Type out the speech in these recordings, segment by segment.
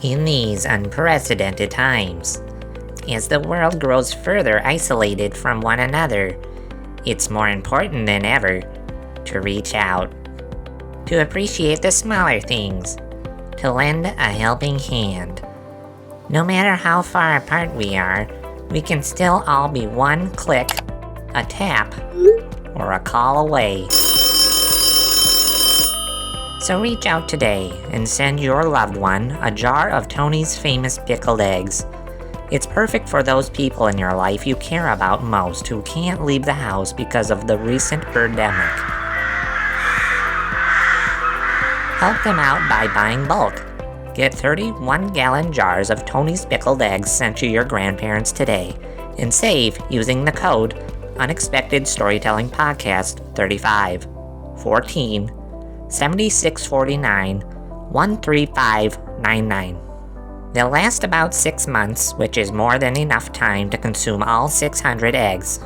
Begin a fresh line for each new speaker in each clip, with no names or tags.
In these unprecedented times, as the world grows further isolated from one another, it's more important than ever to reach out, to appreciate the smaller things, to lend a helping hand. No matter how far apart we are, we can still all be one click, a tap, or a call away. So reach out today and send your loved one a jar of Tony's famous pickled eggs. It's perfect for those people in your life you care about most who can't leave the house because of the recent birdemic. Help them out by buying bulk. Get 31-gallon jars of Tony's pickled eggs sent to your grandparents today, and save using the code Unexpected Storytelling Podcast 35 14 7649 13599. They'll last about 6 months, which is more than enough time to consume all 600 eggs.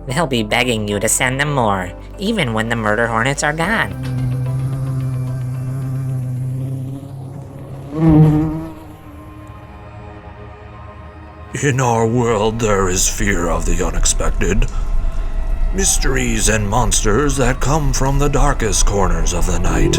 They'll be begging you to send them more, even when the murder hornets are gone.
In our world, there is fear of the unexpected. Mysteries and monsters that come from the darkest corners of the night.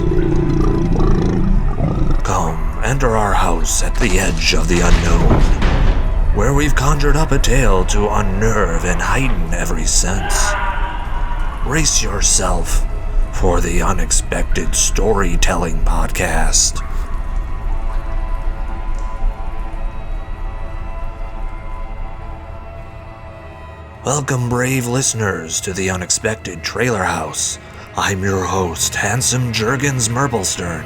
Come, enter our house at the edge of the unknown, where we've conjured up a tale to unnerve and heighten every sense. Brace yourself for the Unexpected Storytelling Podcast. Welcome, brave listeners, to the Unexpected Trailer House. I'm your host, Handsome Jurgens Merplestern.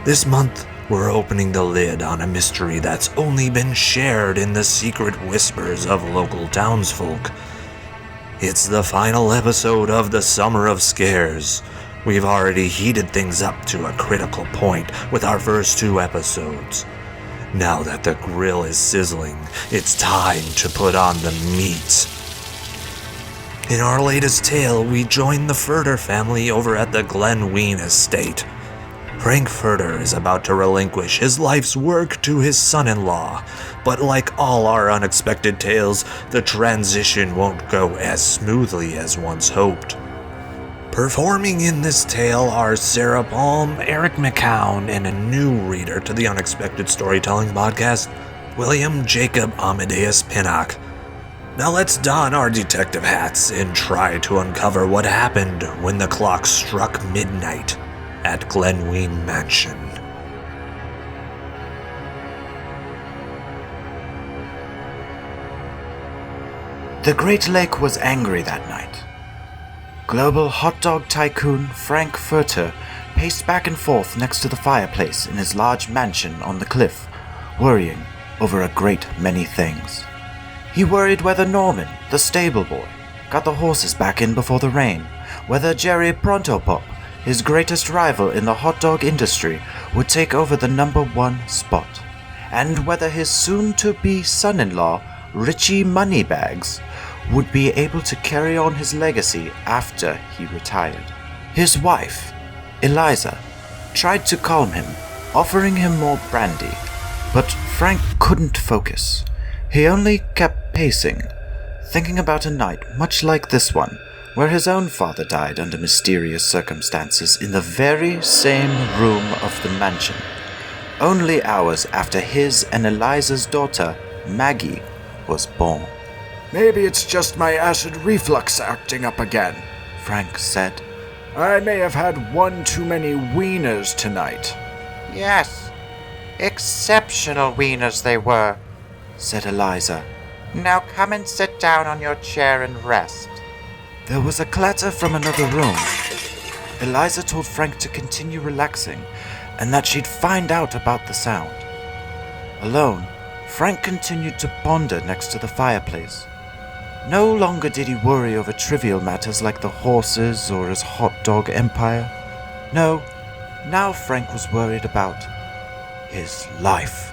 This month, we're opening the lid on a mystery that's only been shared in the secret whispers of local townsfolk. It's the final episode of the Summer of Scares. We've already heated things up to a critical point with our first 2 episodes. Now that the grill is sizzling, it's time to put on the meat. In our latest tale, we join the Furter family over at the Glenwien estate. Frank Furter is about to relinquish his life's work to his son-in-law, but like all our unexpected tales, the transition won't go as smoothly as once hoped. Performing in this tale are Sarah Palm, Erik McKeown, and a new reader to the Unexpected Storytelling Podcast, William Jacob Amadeus Pinnock. Now let's don our detective hats and try to uncover what happened when the clock struck midnight at Glenwien Mansion.
The Great Lake was angry that night. Global hot dog tycoon Frank Furter paced back and forth next to the fireplace in his large mansion on the cliff, worrying over a great many things. He worried whether Norman, the stable boy, got the horses back in before the rain, whether Jerry Prontopop, his greatest rival in the hot dog industry, would take over the #1 spot, and whether his soon-to-be son-in-law, Richie Moneybags, would be able to carry on his legacy after he retired. His wife, Eliza, tried to calm him, offering him more brandy, but Frank couldn't focus. He only kept pacing, thinking about a night much like this one, where his own father died under mysterious circumstances in the very same room of the mansion, only hours after his and Eliza's daughter, Maggie, was born.
"Maybe it's just my acid reflux acting up again,"
Frank said.
"I may have had one too many wieners tonight."
"Yes, exceptional wieners they were,"
said Eliza.
"Now come and sit down on your chair and rest."
There was a clatter from another room. Eliza told Frank to continue relaxing and that she'd find out about the sound. Alone, Frank continued to ponder next to the fireplace. No longer did he worry over trivial matters like the horses or his hot dog empire. No, now Frank was worried about his life.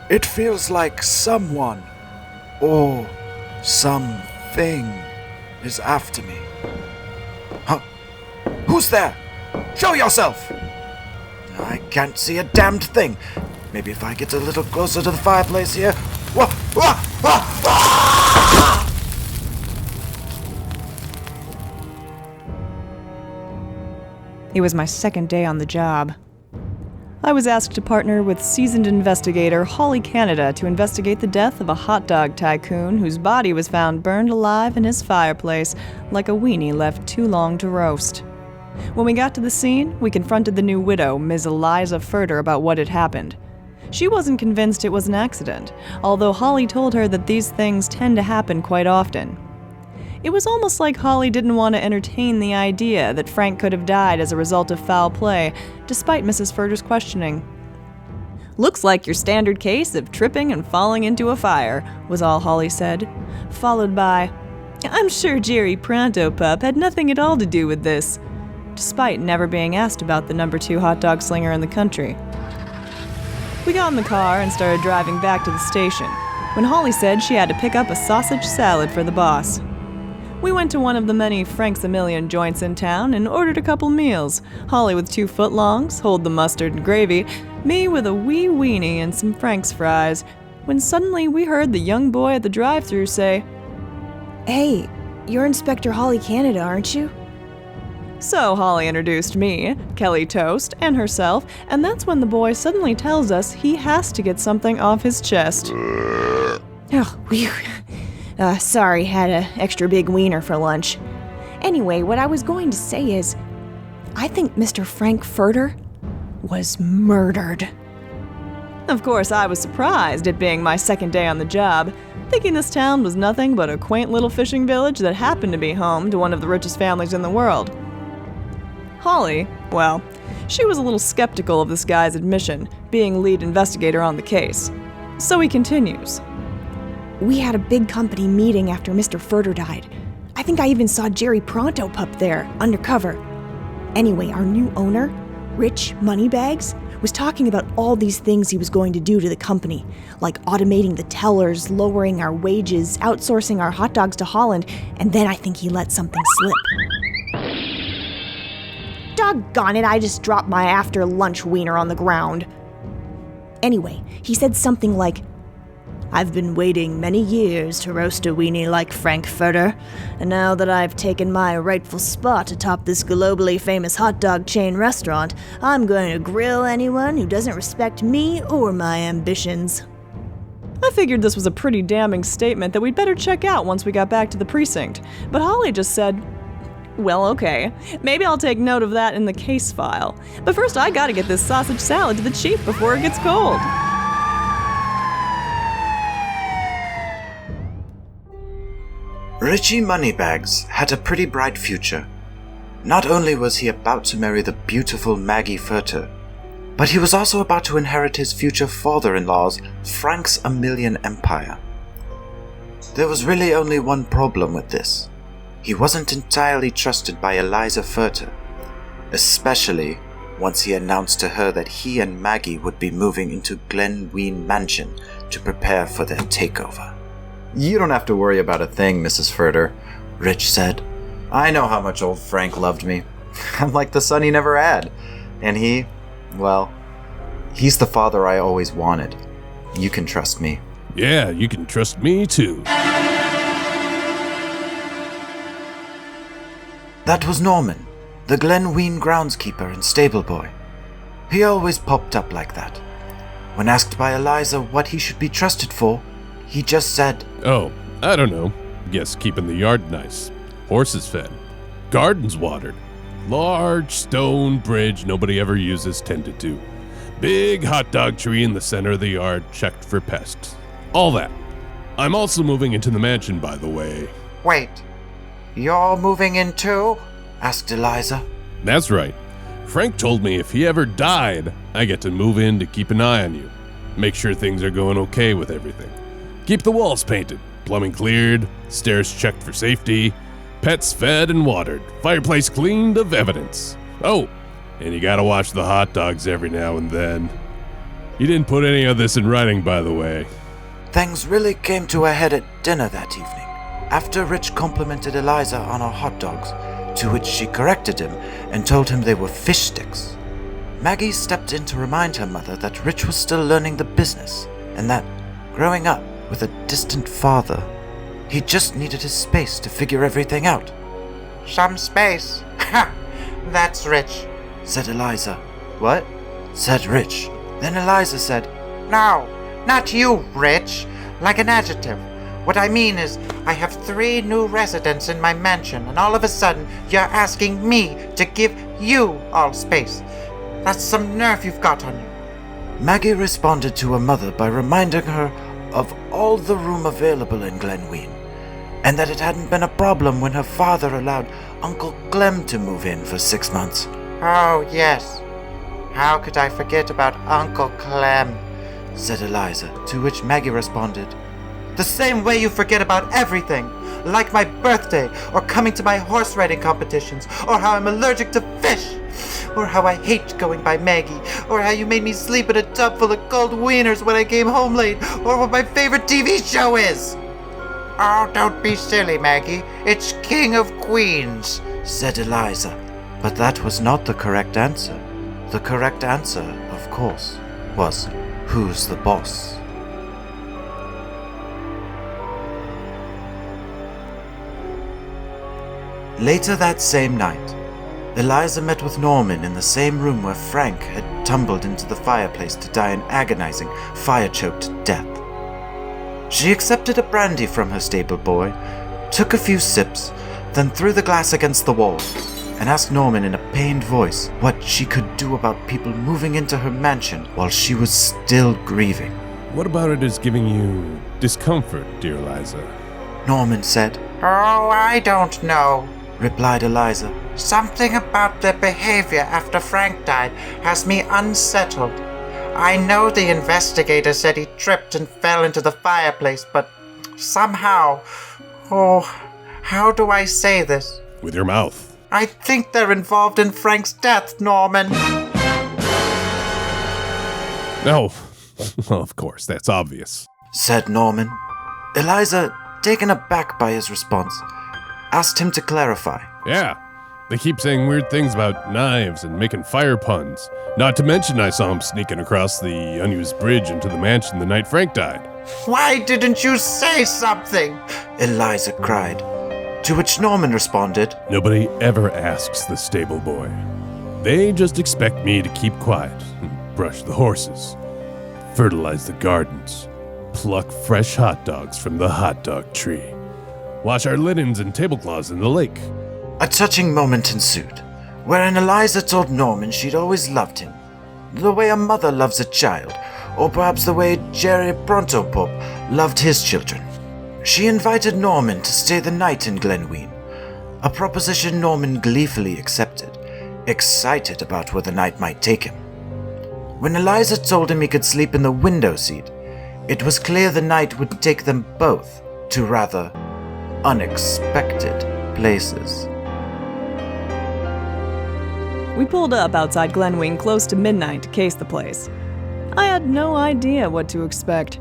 "It feels like someone, or something, is after me." "Huh? Who's there? Show yourself!"
I can't see a damned thing. Maybe if I get a little closer to the fireplace here. Whoa! Whoa! Whoa! Ah!
It was my second day on the job. I was asked to partner with seasoned investigator Holly Canada to investigate the death of a hot dog tycoon whose body was found burned alive in his fireplace like a weenie left too long to roast. When we got to the scene, we confronted the new widow, Ms. Eliza Furter, about what had happened. She wasn't convinced it was an accident, although Holly told her that these things tend to happen quite often. It was almost like Holly didn't want to entertain the idea that Frank could have died as a result of foul play, despite Mrs. Furter's questioning. "Looks like your standard case of tripping and falling into a fire," was all Holly said, followed by, "I'm sure Jerry Pronto Pup had nothing at all to do with this," despite never being asked about the number 2 hot dog slinger in the country. We got in the car and started driving back to the station, when Holly said she had to pick up a sausage salad for the boss. We went to one of the many Frank's a Million joints in town and ordered a couple meals, Holly with 2 footlongs, hold the mustard and gravy, me with a wee weenie and some Frank's fries, when suddenly we heard the young boy at the drive-thru say,
"Hey, you're Inspector Holly Canada, aren't you?"
So Holly introduced me, Kelly Toast, and herself, and that's when the boy suddenly tells us he has to get something off his chest.
Oh, whew. Sorry, had a extra big wiener for lunch. Anyway, what I was going to say is, I think Mr. Frank Furter was murdered.
Of course, I was surprised, it being my second day on the job, thinking this town was nothing but a quaint little fishing village that happened to be home to one of the richest families in the world. Holly, well, she was a little skeptical of this guy's admission, being lead investigator on the case. So he continues.
We had a big company meeting after Mr. Furter died. I think I even saw Jerry Pronto Pup there, undercover. Anyway, our new owner, Rich Moneybags, was talking about all these things he was going to do to the company, like automating the tellers, lowering our wages, outsourcing our hot dogs to Holland, and then I think he let something slip. Doggone it, I just dropped my after-lunch wiener on the ground. Anyway, he said something like, I've been waiting many years to roast a weenie like Frank Furter, and now that I've taken my rightful spot atop this globally famous hot dog chain restaurant, I'm going to grill anyone who doesn't respect me or my ambitions.
I figured this was a pretty damning statement that we'd better check out once we got back to the precinct, but Holly just said, well, okay, maybe I'll take note of that in the case file. But first I gotta get this sausage salad to the chief before it gets cold.
Richie Moneybags had a pretty bright future. Not only was he about to marry the beautiful Maggie Furter, but he was also about to inherit his future father-in-law's Frank's a Million empire. There was really only one problem with this. He wasn't entirely trusted by Eliza Furter, especially once he announced to her that he and Maggie would be moving into Glenwien Mansion to prepare for their takeover.
You don't have to worry about a thing, Mrs. Furter,
Rich said.
I know how much old Frank loved me. I'm like the son he never had. And he, well, he's the father I always wanted. You can trust me.
Yeah, you can trust me too.
That was Norman, the Glenwien groundskeeper and stable boy. He always popped up like that. When asked by Eliza what he should be trusted for, he just said,
Oh, I don't know. Guess keeping the yard nice. Horses fed. Gardens watered. Large stone bridge nobody ever uses tended to. Big hot dog tree in the center of the yard checked for pests. All that. I'm also moving into the mansion, by the way.
Wait, you're moving in too?
asked Eliza.
That's right. Frank told me if he ever died, I get to move in to keep an eye on you. Make sure things are going okay with everything. Keep the walls painted, plumbing cleared, stairs checked for safety, pets fed and watered, fireplace cleaned of evidence. Oh, and you gotta watch the hot dogs every now and then. You didn't put any of this in writing, by the way.
Things really came to a head at dinner that evening, after Rich complimented Eliza on her hot dogs, to which she corrected him and told him they were fish sticks. Maggie stepped in to remind her mother that Rich was still learning the business, and that, growing up with a distant father, he just needed his space to figure everything out.
Some space? Ha! That's Rich,
said Eliza. What? Said Rich. Then Eliza said,
No, not you, Rich. Like an adjective. What I mean is, I have 3 new residents in my mansion, and all of a sudden, you're asking me to give you all space. That's some nerve you've got on you.
Maggie responded to her mother by reminding her of all the room available in Glenwien, and that it hadn't been a problem when her father allowed Uncle Clem to move in for 6 months.
Oh, yes. How could I forget about Uncle Clem?
Said Eliza, to which Maggie responded,
The same way you forget about everything, like my birthday, or coming to my horse riding competitions, or how I'm allergic to fish, or how I hate going by Maggie, or how you made me sleep in a tub full of cold wieners when I came home late, or what my favorite TV show is. Oh, don't be silly, Maggie. It's King of Queens,
said Eliza. But that was not the correct answer. The correct answer, of course, was, Who's the boss? Later that same night, Eliza met with Norman in the same room where Frank had tumbled into the fireplace to die an agonizing, fire-choked death. She accepted a brandy from her stable boy, took a few sips, then threw the glass against the wall, and asked Norman in a pained voice what she could do about people moving into her mansion while she was still grieving.
What about it is giving you discomfort, dear Eliza?
Norman said.
Oh, I don't know,
replied Eliza.
Something about their behavior after Frank died has me unsettled. I know the investigator said he tripped and fell into the fireplace, but somehow... Oh, how do I say this?
With your mouth.
I think they're involved in Frank's death, Norman.
No, well, of course, that's obvious,
said Norman. Eliza, taken aback by his response, asked him to clarify.
Yeah, they keep saying weird things about knives and making fire puns. Not to mention I saw him sneaking across the unused bridge into the mansion the night Frank died.
Why didn't you say something?
Eliza cried. To which Norman responded,
Nobody ever asks the stable boy. They just expect me to keep quiet and brush the horses, fertilize the gardens, pluck fresh hot dogs from the hot dog tree, wash our linens and tablecloths in the lake.
A touching moment ensued, wherein Eliza told Norman she'd always loved him, the way a mother loves a child, or perhaps the way Jerry Prontopop loved his children. She invited Norman to stay the night in Glenwien, a proposition Norman gleefully accepted, excited about where the night might take him. When Eliza told him he could sleep in the window seat, it was clear the night would take them both to rather unexpected places.
We pulled up outside Glenwien close to midnight to case the place. I had no idea what to expect.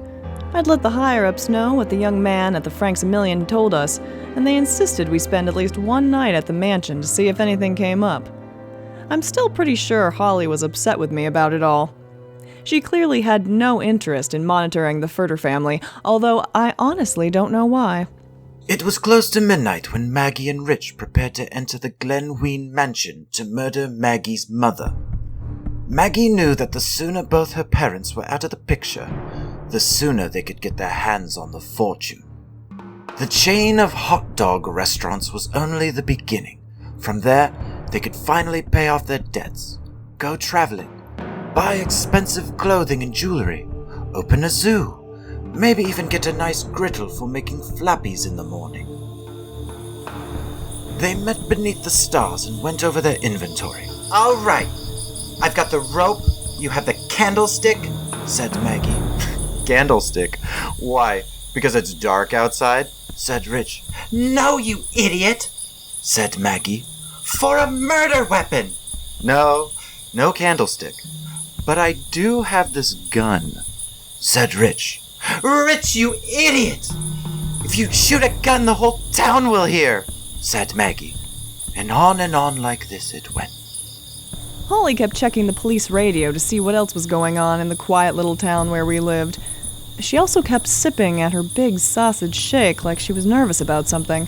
I'd let the higher-ups know what the young man at the Franks a Million told us, and they insisted we spend at least one night at the mansion to see if anything came up. I'm still pretty sure Holly was upset with me about it all. She clearly had no interest in monitoring the Furter family, although I honestly don't know why.
It was close to midnight when Maggie and Rich prepared to enter the Glenwien Mansion to murder Maggie's mother. Maggie knew that the sooner both her parents were out of the picture, the sooner they could get their hands on the fortune. The chain of hot dog restaurants was only the beginning. From there, they could finally pay off their debts, go traveling, buy expensive clothing and jewelry, open a zoo, maybe even get a nice griddle for making flappies in the morning. They met beneath the stars and went over their inventory.
All right. I've got the rope, you have the candlestick,
said Maggie.
Candlestick? Why? Because it's dark outside?
Said Rich.
No, you idiot,
said Maggie.
For a murder weapon.
No candlestick. But I do have this gun,
said Rich.
Rich, you idiot! If you shoot a gun, the whole town will hear,
said Maggie. And on like this it went.
Holly kept checking the police radio to see what else was going on in the quiet little town where we lived. She also kept sipping at her big sausage shake like she was nervous about something.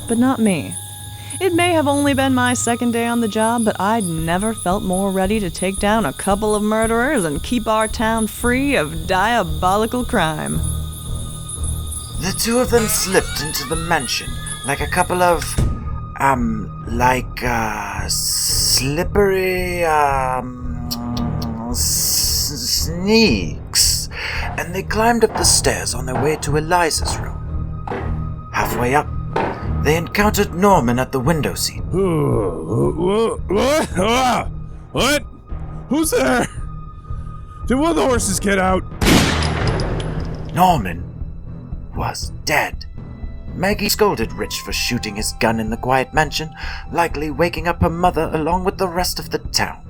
But not me. It may have only been my second day on the job, but I'd never felt more ready to take down a couple of murderers and keep our town free of diabolical crime.
The two of them slipped into the mansion like a couple of, slippery, sneaks, and they climbed up the stairs on their way to Eliza's room. Halfway up, they encountered Norman at the window seat.
What? Who's there? Did one of the horses get out?
Norman was dead. Maggie scolded Rich for shooting his gun in the quiet mansion, likely waking up her mother along with the rest of the town.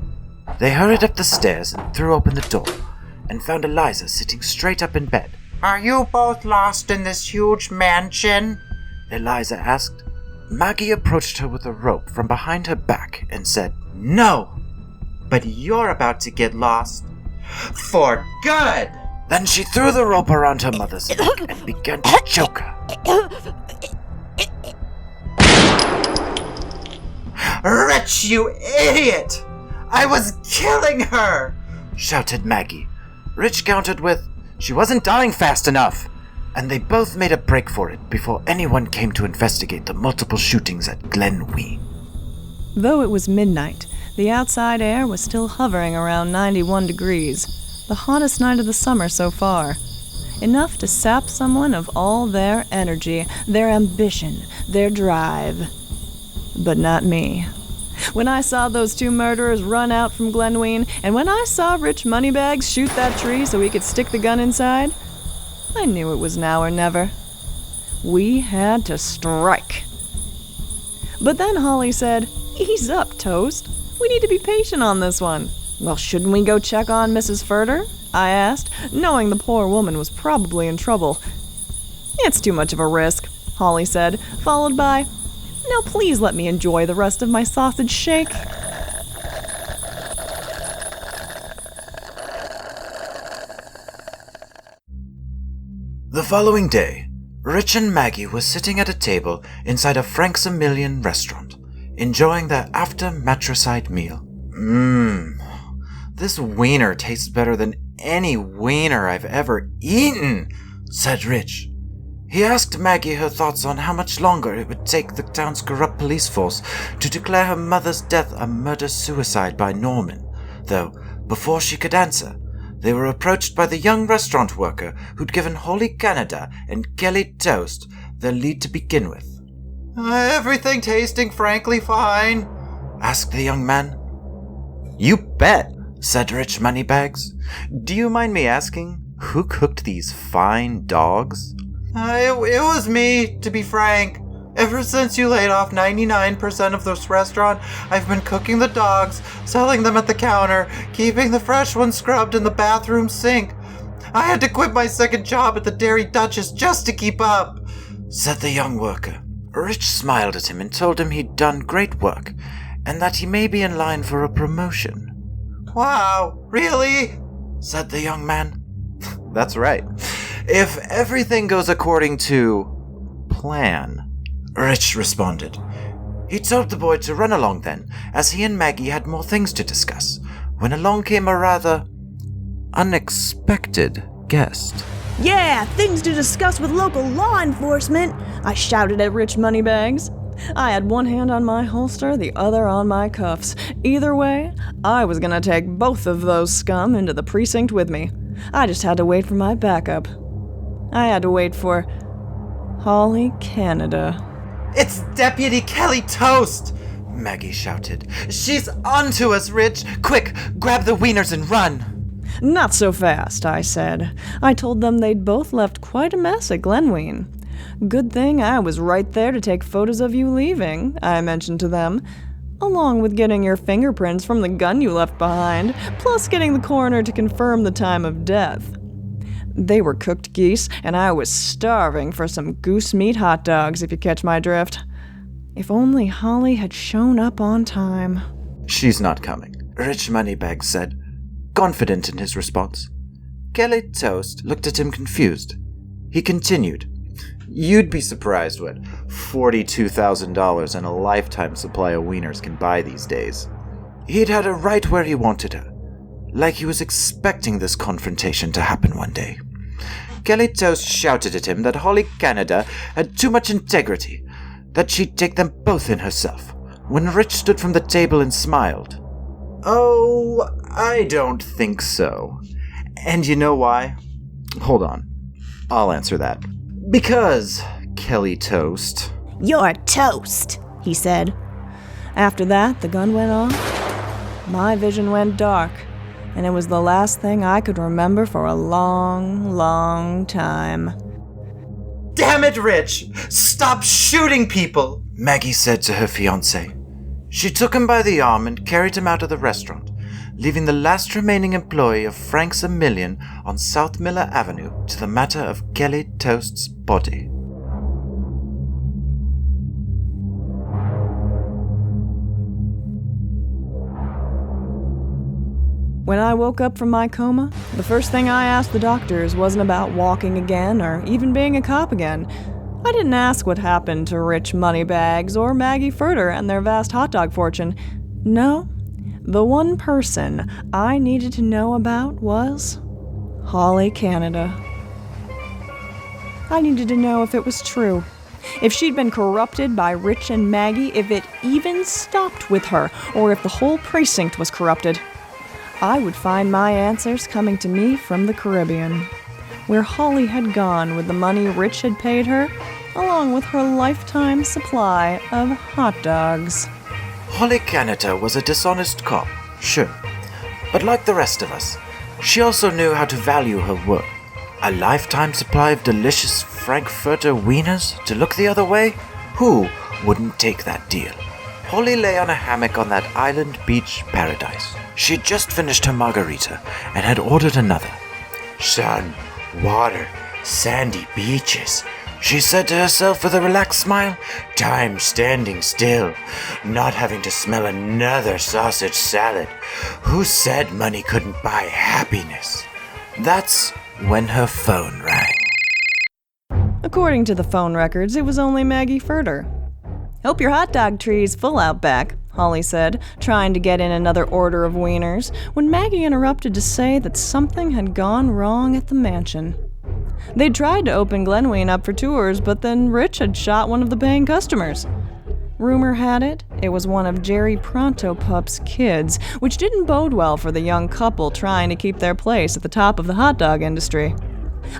They hurried up the stairs and threw open the door, and found Eliza sitting straight up in bed.
Are you both lost in this huge mansion?
Eliza asked. Maggie approached her with a rope from behind her back and said, "No,
But you're about to get lost. For good!
Then she threw the rope around her mother's neck and began to choke her.
Rich, you idiot! I was killing her!
Shouted Maggie. Rich countered with, "She wasn't dying fast enough." And they both made a break for it before anyone came to investigate the multiple shootings at Glenwien.
Though it was midnight, the outside air was still hovering around 91 degrees, the hottest night of the summer so far. Enough to sap someone of all their energy, their ambition, their drive. But not me. When I saw those two murderers run out from Glenwien, and when I saw Rich Moneybags shoot that tree so he could stick the gun inside, I knew it was now or never. We had to strike. But then Holly said, "Ease up, Toast. We need to be patient on this one." "Well, shouldn't we go check on Mrs. Furter?" I asked, knowing the poor woman was probably in trouble. "It's too much of a risk," Holly said, followed by, "Now please let me enjoy the rest of my sausage shake."
The following day, Rich and Maggie were sitting at a table inside a Frank's Million restaurant, enjoying their after-matricide meal. This wiener tastes better than any wiener I've ever eaten, said Rich. He asked Maggie her thoughts on how much longer it would take the town's corrupt police force to declare her mother's death a murder-suicide by Norman, though before she could answer, they were approached by the young restaurant worker who'd given Holy Canada and Kelly Toast their lead to begin with.
Everything tasting frankly fine,
asked the young man. You bet, said Rich Moneybags. Do you mind me asking, who cooked these fine dogs?
It was me, to be frank. Ever since you laid off 99% of this restaurant, I've been cooking the dogs, selling them at the counter, keeping the fresh ones scrubbed in the bathroom sink. I had to quit my second job at the Dairy Duchess just to keep up,
said the young worker. Rich smiled at him and told him he'd done great work, and that he may be in line for a promotion.
Wow, really?
Said the young man. That's right. If everything goes according to plan, Rich responded. He told the boy to run along then, as he and Maggie had more things to discuss, when along came a rather unexpected guest.
Yeah, things to discuss with local law enforcement, I shouted at Rich Moneybags. I had one hand on my holster, the other on my cuffs. Either way, I was gonna take both of those scum into the precinct with me. I just had to wait for my backup. I had to wait for Holly Canada.
It's Deputy Kelly Toast,
Maggie shouted. She's onto us, Rich! Quick, grab the wieners and run!
Not so fast, I said. I told them they'd both left quite a mess at Glenwien. Good thing I was right there to take photos of you leaving, I mentioned to them, along with getting your fingerprints from the gun you left behind, plus getting the coroner to confirm the time of death. They were cooked geese, and I was starving for some goose meat hot dogs, if you catch my drift. If only Holly had shown up on time.
She's not coming. Rich Moneybags said, confident in his response. Kelly Toast looked at him confused. He continued, "You'd be surprised what $42,000 and a lifetime supply of wieners can buy these days." He'd had her right where he wanted her, like he was expecting this confrontation to happen one day. Kelly Toast shouted at him that Holly Canada had too much integrity, that she'd take them both in herself, when Rich stood from the table and smiled. "Oh, I don't think so. And you know why? Hold on. I'll answer that. Because, Kelly Toast..."
"You're toast," he said.
After that, the gun went off. My vision went dark, and it was the last thing I could remember for a long, long time.
Damn it, Rich! Stop shooting people!
Maggie said to her fiancé. She took him by the arm and carried him out of the restaurant, leaving the last remaining employee of Frank's A Million on South Miller Avenue to the matter of Kelly Toast's body.
When I woke up from my coma, the first thing I asked the doctors wasn't about walking again or even being a cop again. I didn't ask what happened to Rich Moneybags or Maggie Furter and their vast hot dog fortune. No, the one person I needed to know about was Holly Canada. I needed to know if it was true. If she'd been corrupted by Rich and Maggie, if it even stopped with her, or if the whole precinct was corrupted. I would find my answers coming to me from the Caribbean, where Holly had gone with the money Rich had paid her, along with her lifetime supply of hot dogs.
Holly Canada was a dishonest cop, sure, but like the rest of us, she also knew how to value her work. A lifetime supply of delicious Frank Furter wieners to look the other way? Who wouldn't take that deal? Holly lay on a hammock on that island beach paradise. She'd just finished her margarita and had ordered another. "Sun, water, sandy beaches," she said to herself with a relaxed smile. "Time standing still, not having to smell another sausage salad. Who said money couldn't buy happiness?" That's when her phone rang.
According to the phone records, it was only Maggie Furter. "Hope your hot dog tree's full out back," Holly said, trying to get in another order of wieners, when Maggie interrupted to say that something had gone wrong at the mansion. They'd tried to open Glenwien up for tours, but then Rich had shot one of the paying customers. Rumor had it, it was one of Jerry Prontopup's kids, which didn't bode well for the young couple trying to keep their place at the top of the hot dog industry.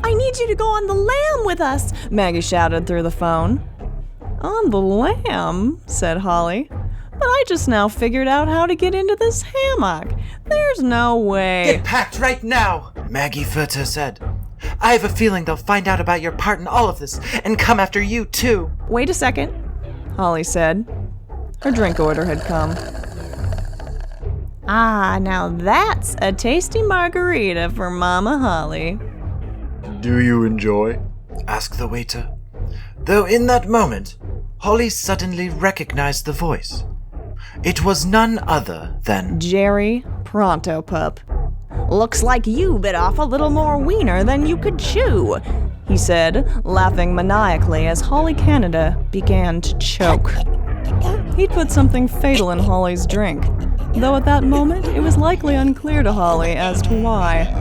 "I need you to go on the lam with us,"
Maggie shouted through the phone. "On the lam?" said Holly. "But I just now figured out how to get into this hammock. There's no way."
Get packed right now,
Maggie Furter said.
I have a feeling they'll find out about your part in all of this and come after you too.
"Wait a second," Holly said. Her drink order had come. "Ah, now that's a tasty margarita for Mama Holly."
"Do you enjoy?" asked the waiter. Though in that moment, Holly suddenly recognized the voice. It was none other than
Jerry Prontopup.
"Looks like you bit off a little more wiener than you could chew,"
he said, laughing maniacally as Holly Canada began to choke. He'd put something fatal in Holly's drink, though at that moment it was likely unclear to Holly as to why.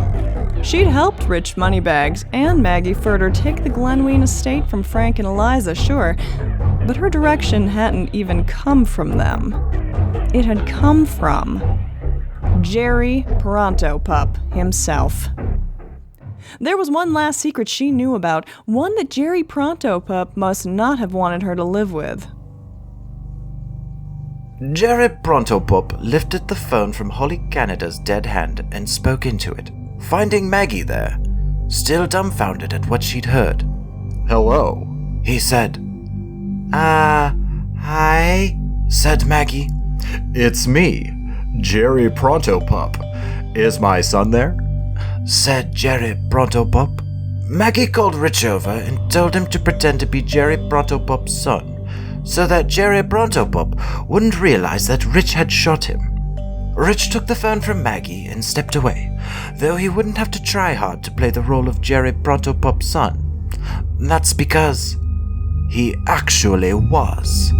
She'd helped Rich Moneybags and Maggie Furter take the Glenwien estate from Frank and Eliza, sure, but her direction hadn't even come from them. It had come from Jerry Prontopup himself. There was one last secret she knew about, one that Jerry Prontopup must not have wanted her to live with.
Jerry Prontopup lifted the phone from Holly Canada's dead hand and spoke into it, finding Maggie there, still dumbfounded at what she'd heard. "Hello," he said. Hi," said Maggie. "It's me, Jerry Prontopup. Is my son there?" said Jerry Prontopup. Maggie called Rich over and told him to pretend to be Jerry Prontopup's son, so that Jerry Prontopup wouldn't realize that Rich had shot him. Rich took the phone from Maggie and stepped away, though he wouldn't have to try hard to play the role of Jerry Prontopop's son. That's because he actually was.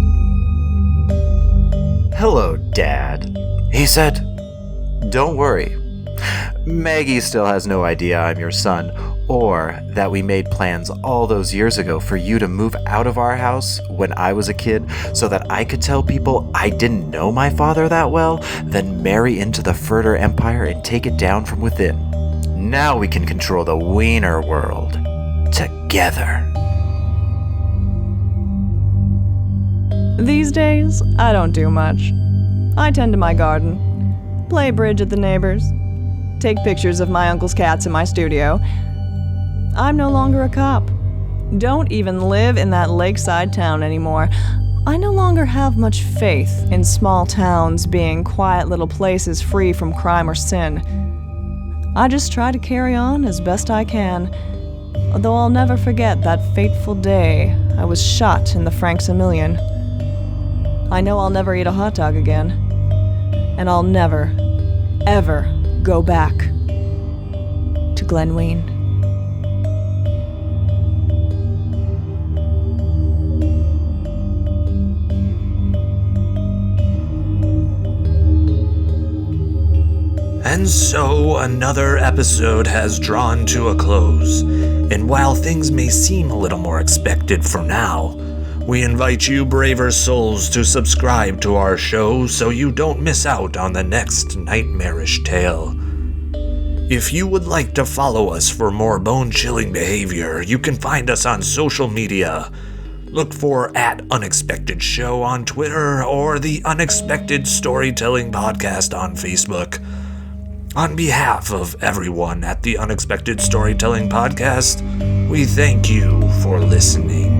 Hello, Dad,
He said,
don't worry. Maggie still has no idea I'm your son, or that we made plans all those years ago for you to move out of our house when I was a kid so that I could tell people I didn't know my father that well, then marry into the Furter Empire and take it down from within. Now we can control the Wiener world. Together.
These days, I don't do much. I tend to my garden, play bridge at the neighbors, take pictures of my uncle's cats in my studio. I'm no longer a cop. Don't even live in that lakeside town anymore. I no longer have much faith in small towns being quiet little places free from crime or sin. I just try to carry on as best I can, although I'll never forget that fateful day I was shot in the Franks a Million. I know I'll never eat a hot dog again, and I'll never, ever go back to Glenwien.
And so another episode has drawn to a close, and while things may seem a little more expected for now, we invite you braver souls to subscribe to our show so you don't miss out on the next nightmarish tale. If you would like to follow us for more bone-chilling behavior, you can find us on social media. Look for @UnexpectedShow on Twitter or the Unexpected Storytelling Podcast on Facebook. On behalf of everyone at the Unexpected Storytelling Podcast, we thank you for listening.